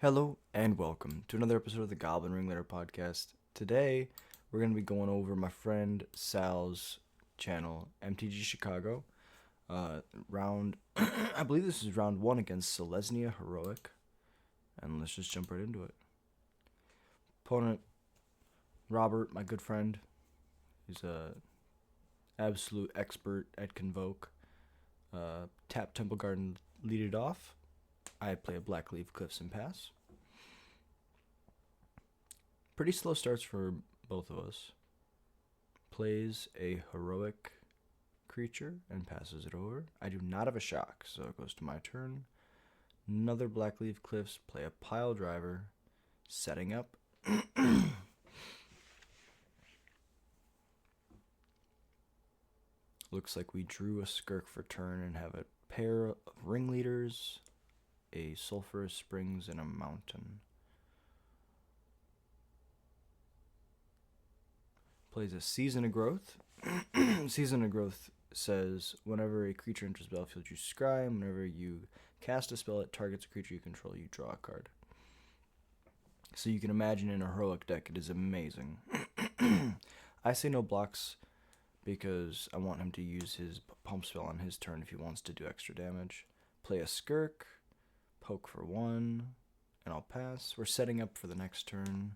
Hello and welcome to another episode of the Goblin Ringleader podcast. Today, we're going to be going over my friend Sal's channel, MTG Chicago. Round, I believe this is round 1 against Selesnya Heroic. And let's just jump right into it. Opponent, Robert, my good friend. He's a absolute expert at Convoke. Tap Temple Garden, lead it off. I play a Blackleaf Cliffs and pass. Pretty slow starts for both of us. Plays a heroic creature and passes it over. I do not have a shock, so it goes to my turn. Another Blackleaf Cliffs, play a pile driver, setting up. Looks like we drew a Skirk for turn and have a pair of Ringleaders, a Sulphurous Springs, and a Mountain. Plays a Season of Growth. Season of Growth says whenever a creature enters the battlefield, you scry. Whenever you cast a spell that targets a creature you control, you draw a card. So you can imagine in a heroic deck, it is amazing. I say no blocks because I want him to use his pump spell on his turn if he wants to do extra damage. Play a Skirk. Poke for 1, and I'll pass. We're setting up for the next turn.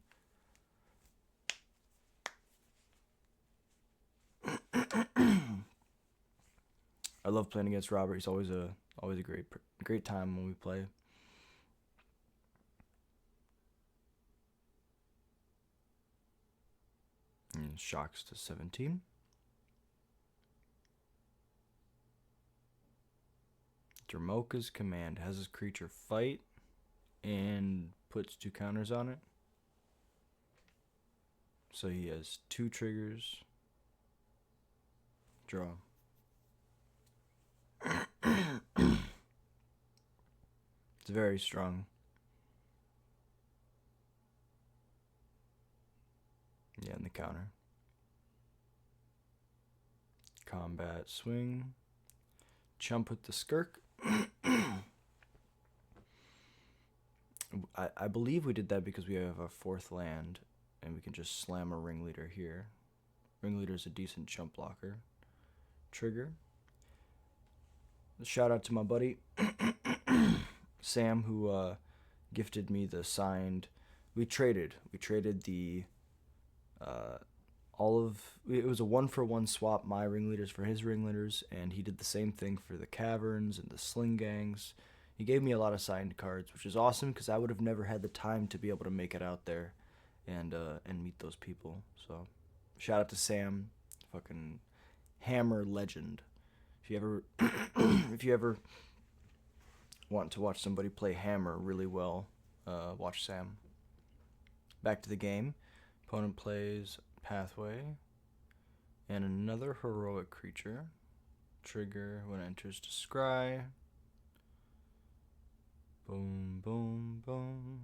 I love playing against Robert. He's always a great time when we play. And shocks to 17. Dramoka's command has his creature fight and puts 2 counters on it. So he has 2 triggers. Draw. It's very strong. Yeah, and the counter. Combat swing. Chump with the Skirk. I believe we did that because we have a 4th land, and we can just slam a Ringleader here. Ringleader is a decent chump blocker. Trigger. Shout out to my buddy Sam, who gifted me the signed. We traded the it was a 1-for-1 swap, my Ringleaders for his Ringleaders, and he did the same thing for the Caverns and the Sling Gangs. He gave me a lot of signed cards, which is awesome because I would have never had the time to be able to make it out there and meet those people. So shout out to Sam, fucking Hammer legend. If you ever want to watch somebody play Hammer really well, watch Sam. Back to the game. Opponent plays Pathway and another heroic creature. Trigger when it enters to scry. Boom, boom, boom.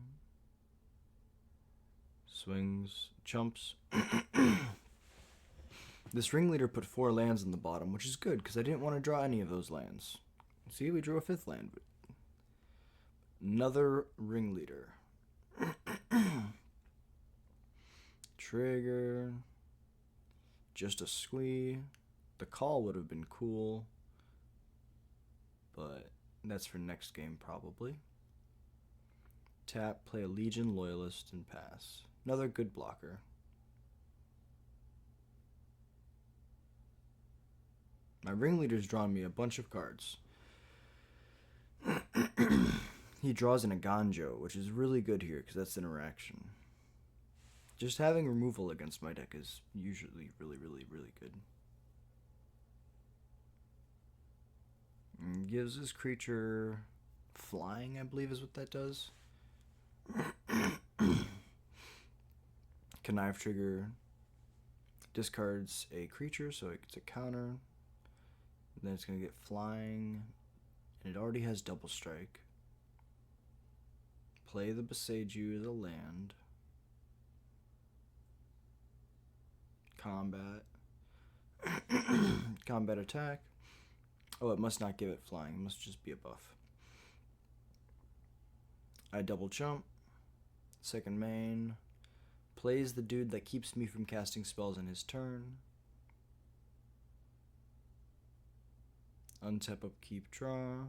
Swings, chumps. This Ringleader put 4 lands in the bottom, which is good because I didn't want to draw any of those lands. See, we drew a 5th land. Another Ringleader. Trigger. Just a squee. The call would have been cool, but that's for next game probably. Tap, play a Legion Loyalist, and pass. Another good blocker. My Ringleader's drawn me a bunch of cards. He draws an Aganjo, which is really good here because that's interaction. Just having removal against my deck is usually really, really, really good. And gives his creature flying, I believe is what that does. Connive trigger. Discards a creature, so it gets a counter. Then it's going to get flying. And it already has double strike. Play the Beseiju as a land. Combat. Combat attack. Oh, it must not give it flying. It must just be a buff. I double jump. Second main. Plays the dude that keeps me from casting spells in his turn. Untap, upkeep, draw.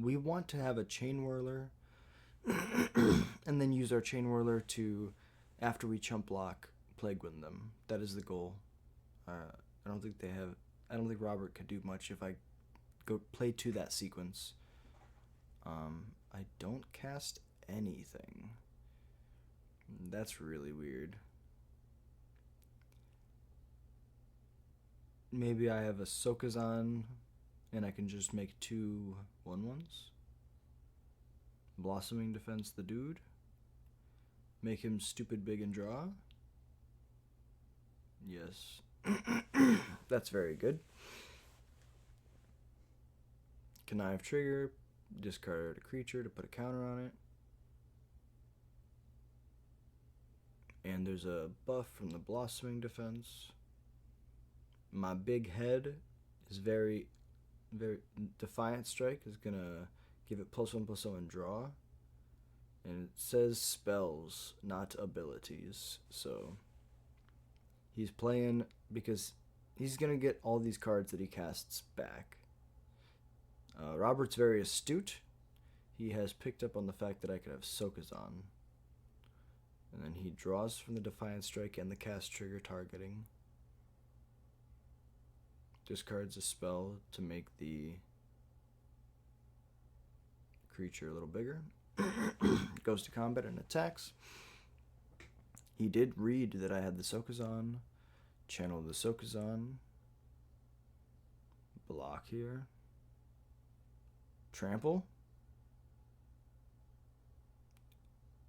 We want to have a Chain Whirler and then use our Chain Whirler to, after we chump block, Plague Wind them. That is the goal. I don't think Robert could do much if I go play to that sequence. I don't cast anything. That's really weird. Maybe I have a Sokazan and I can just make 2 1/1s. Blossoming Defense the dude. Make him stupid big and draw. Yes. That's very good. Connive trigger. Discard a creature to put a counter on it. And there's a buff from the Blossoming Defense. My big head is very Defiant Strike is gonna give it +1/+0 and draw. And it says spells, not abilities. So he's playing because he's gonna get all these cards that he casts back. Robert's very astute. He has picked up on the fact that I could have Sokazan. And then he draws from the Defiant Strike and the cast trigger targeting. Discards a spell to make the creature a little bigger. Goes to combat and attacks. He did read that I had the Sokazan. Channel the Sokazan. Block here. Trample.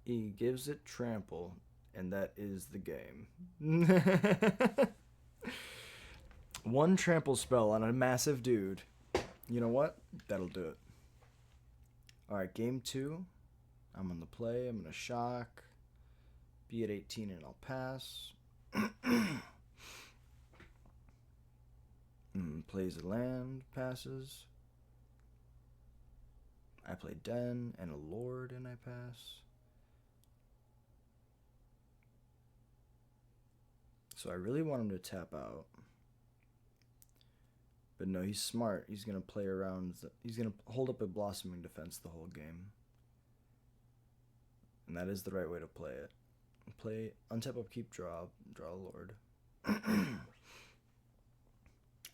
He gives it trample, and that is the game. 1 trample spell on a massive dude. You know what? That'll do it. Alright, game 2. I'm on the play. I'm going to shock. Be at 18 and I'll pass. Plays a land. Passes. I play Den and a Lord and I pass. So I really want him to tap out. But no, he's smart. He's going to play around. He's going to hold up a Blossoming Defense the whole game. And that is the right way to play it. Play untap, upkeep, draw a Lord. I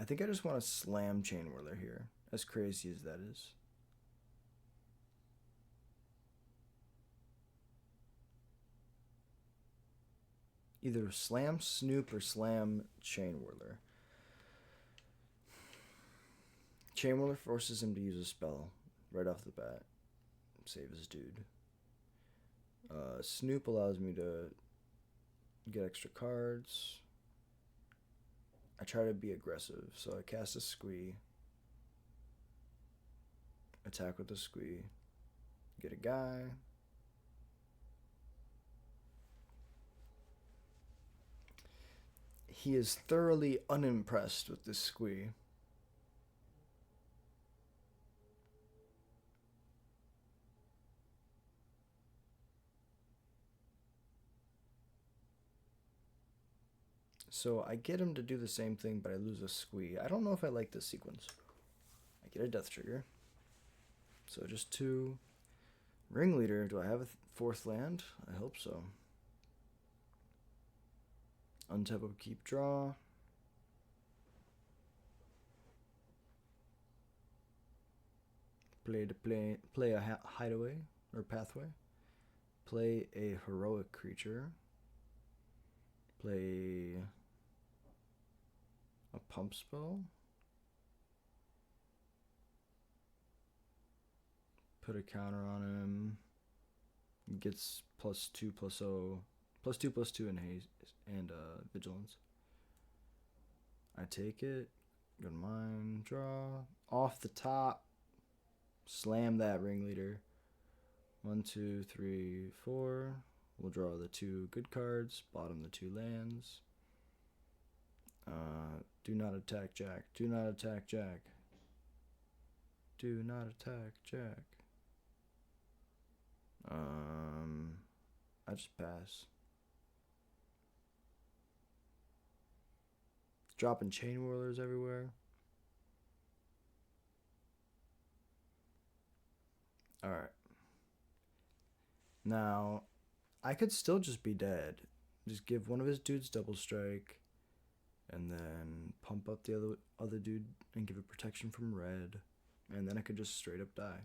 think I just want to slam Chain Whirler here. As crazy as that is. Either slam Snoop or slam Chain Whirler. Chain Whirler forces him to use a spell right off the bat. Save his dude. Snoop allows me to get extra cards. I try to be aggressive, so I cast a Squee. Attack with a Squee. Get a guy. He is thoroughly unimpressed with this Squee. So I get him to do the same thing, but I lose a Squee. I don't know if I like this sequence. I get a Death Trigger. So just 2. Ringleader, do I have a 4th land? I hope so. Untap, upkeep, draw. Play a hideaway or pathway. Play a heroic creature. Play a pump spell. Put a counter on him. Gets +2/+0, +2/+2 in haste and vigilance. I take it. Go to mine. Draw off the top. Slam that Ringleader. 1, 2, 3, 4. We'll draw the 2 good cards. Bottom the 2 lands. Do not attack Jack. Do not attack Jack. Do not attack Jack. I just pass. Dropping chain whirlers everywhere. Alright. Now, I could still just be dead. Just give one of his dudes double strike, and then pump up the other dude and give it protection from red, and then I could just straight up die.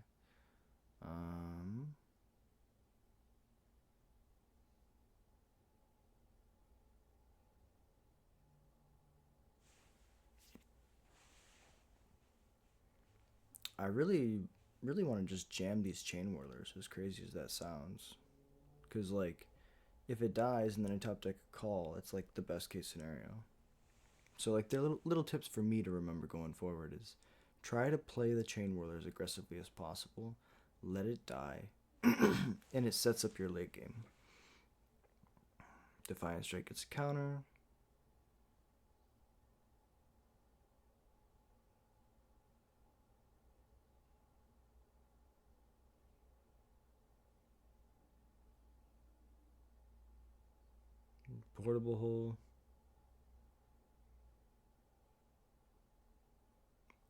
I really want to just jam these chain whirlers, as crazy as that sounds. Because, like, if it dies and then I top deck a call, it's like the best case scenario. So, like, the little tips for me to remember going forward is try to play the chain whirler as aggressively as possible, let it die, and it sets up your late game. Defiant Strike gets a counter. Portable hole.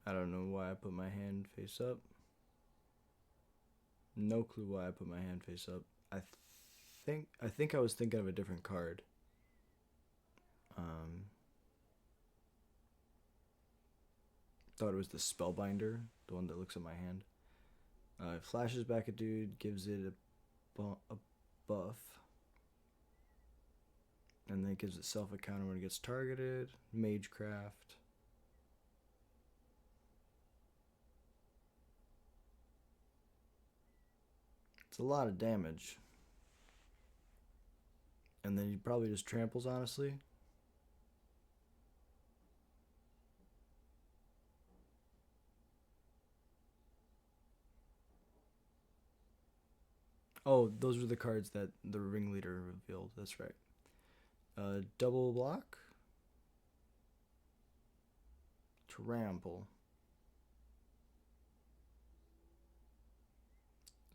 I don't know why I put my hand face up. No clue why I put my hand face up. I think I was thinking of a different card. Thought it was the Spellbinder, the one that looks at my hand. It flashes back a dude, gives it a buff, and then it gives itself a counter when it gets targeted. Magecraft. It's a lot of damage. And then he probably just tramples, honestly. Oh, those were the cards that the Ringleader revealed. That's right. Double block. Trample.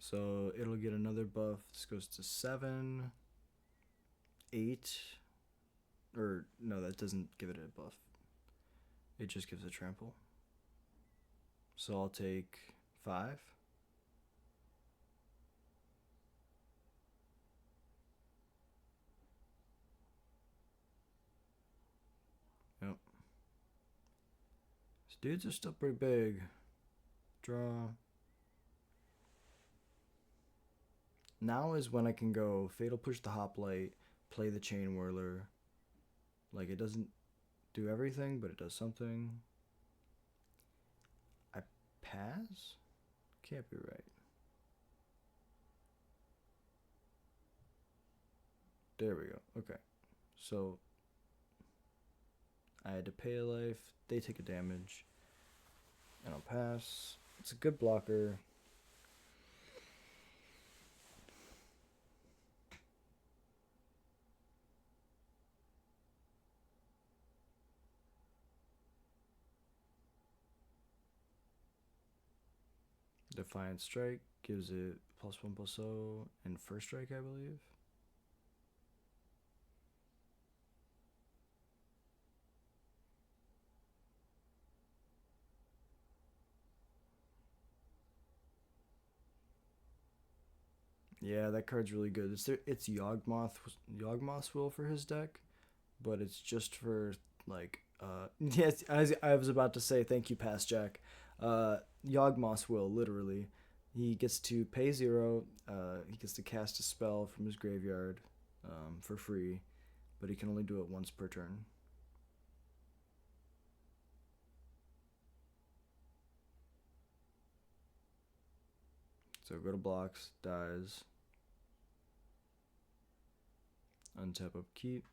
So it'll get another buff. This goes to 7, 8. Or, no, that doesn't give it a buff. It just gives a trample. So I'll take 5. Yep. These dudes are still pretty big. Draw. Now is when I can go Fatal Push the Hoplite, play the Chain Whirler. Like, it doesn't do everything, but it does something. I pass? Can't be right. There we go. Okay. So, I had to pay a life. They take a damage. And I'll pass. It's a good blocker. Defiant Strike gives it +1/+0 and first strike, I believe. Yeah, that card's really good. It's Yawgmoth's Will for his deck, but it's just for like yes, I was about to say thank you, Past Jack. Yawgmoth's Will, literally. He gets to pay 0. He gets to cast a spell from his graveyard for free, but he can only do it once per turn. So go to blocks, dies. Untap upkeep.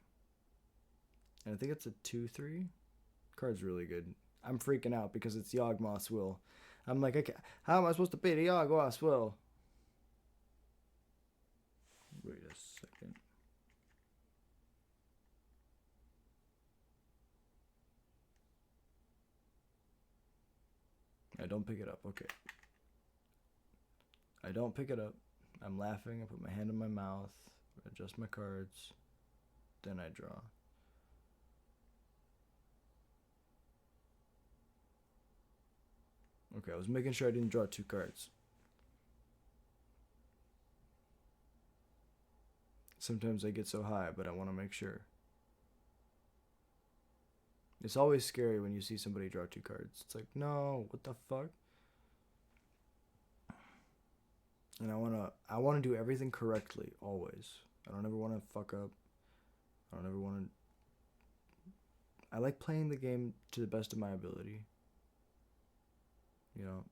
And I think it's a 2/3. Card's really good. I'm freaking out because it's Yawgmoth's Will. I'm like, okay, how am I supposed to beat a Yawgmoth's Will? Wait a second. I don't pick it up. Okay. I don't pick it up. I'm laughing. I put my hand in my mouth, adjust my cards, then I draw. Okay, I was making sure I didn't draw 2 cards. Sometimes I get so high, but I want to make sure. It's always scary when you see somebody draw 2 cards. It's like, no, what the fuck? And I wanna do everything correctly, always. I don't ever want to fuck up. I don't ever want to. I like playing the game to the best of my ability. You know.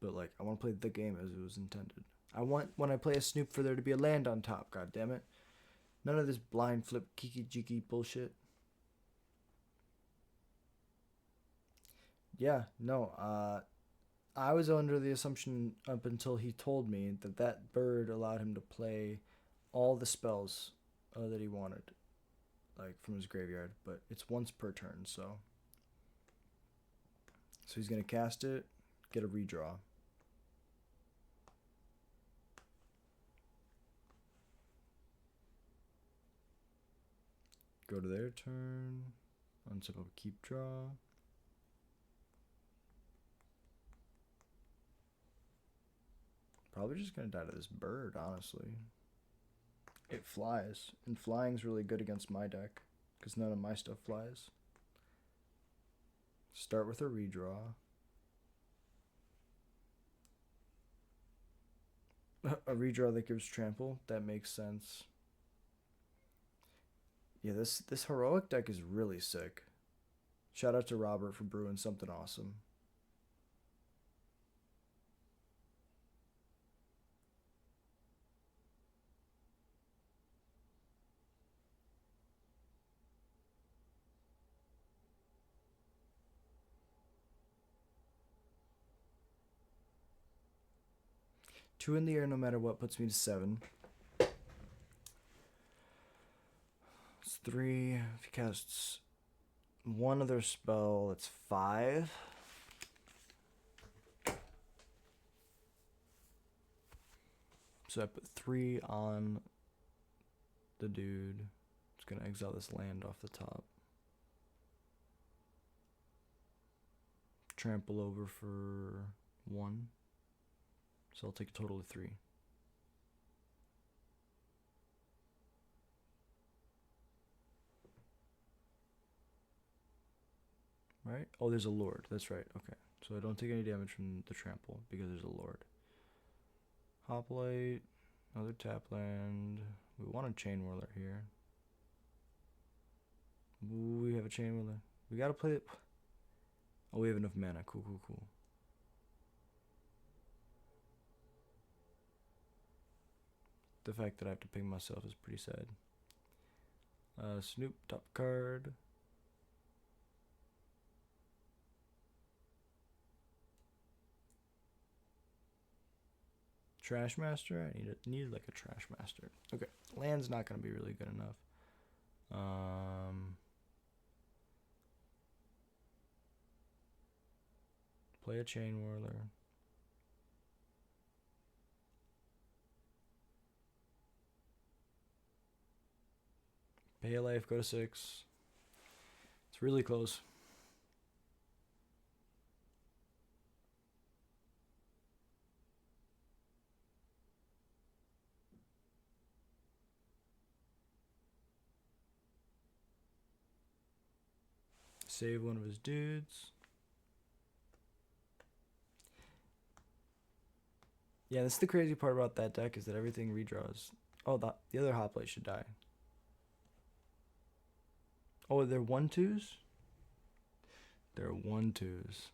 But like, I want to play the game as it was intended. I want, when I play a Snoop, for there to be a land on top. God damn it! None of this blind flip kiki jiki bullshit. Yeah, no. I was under the assumption up until he told me that that bird allowed him to play all the spells that he wanted, like from his graveyard. But it's once per turn, so he's gonna cast it, get a redraw. Go to their turn, untap up, keep draw. Probably just gonna die to this bird, honestly. It flies, and flying's really good against my deck, because none of my stuff flies. Start with a redraw. A redraw that gives trample, that makes sense. Yeah, this heroic deck is really sick. Shout out to Robert for brewing something awesome. Two in the air no matter what puts me to 7. It's 3. If he casts one other spell, that's 5. So I put 3 on the dude. It's gonna exile this land off the top. Trample over for 1. So I'll take a total of 3. Right? Oh, there's a lord. That's right. Okay. So I don't take any damage from the trample because there's a lord. Hoplite, another tap land. We want a chain whirler here. Ooh, we have a chain whirler. We gotta play it. Oh, we have enough mana. Cool, cool, cool. The fact that I have to ping myself is pretty sad. Snoop, top card. Trash Master? I need like a Trash Master. Okay, land's not gonna be really good enough. Play a Chain Whirler. Pay a life, go to 6. It's really close. Save one of his dudes. Yeah, that's the crazy part about that deck, is that everything redraws. Oh, the other hoplite should die. Oh, they're 1/2s? They're 1/2s.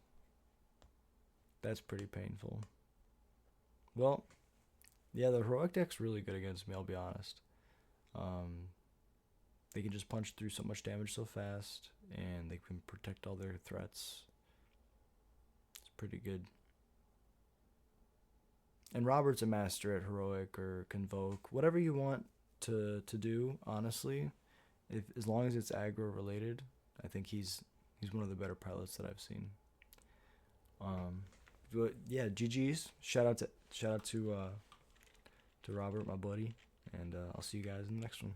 That's pretty painful. Well, yeah, the heroic deck's really good against me, I'll be honest. They can just punch through so much damage so fast, and they can protect all their threats. It's pretty good. And Robert's a master at heroic or convoke, whatever you want to do. Honestly, as long as it's aggro related, I think he's one of the better pilots that I've seen. But yeah, GG's. Shout out to Robert, my buddy, and I'll see you guys in the next one.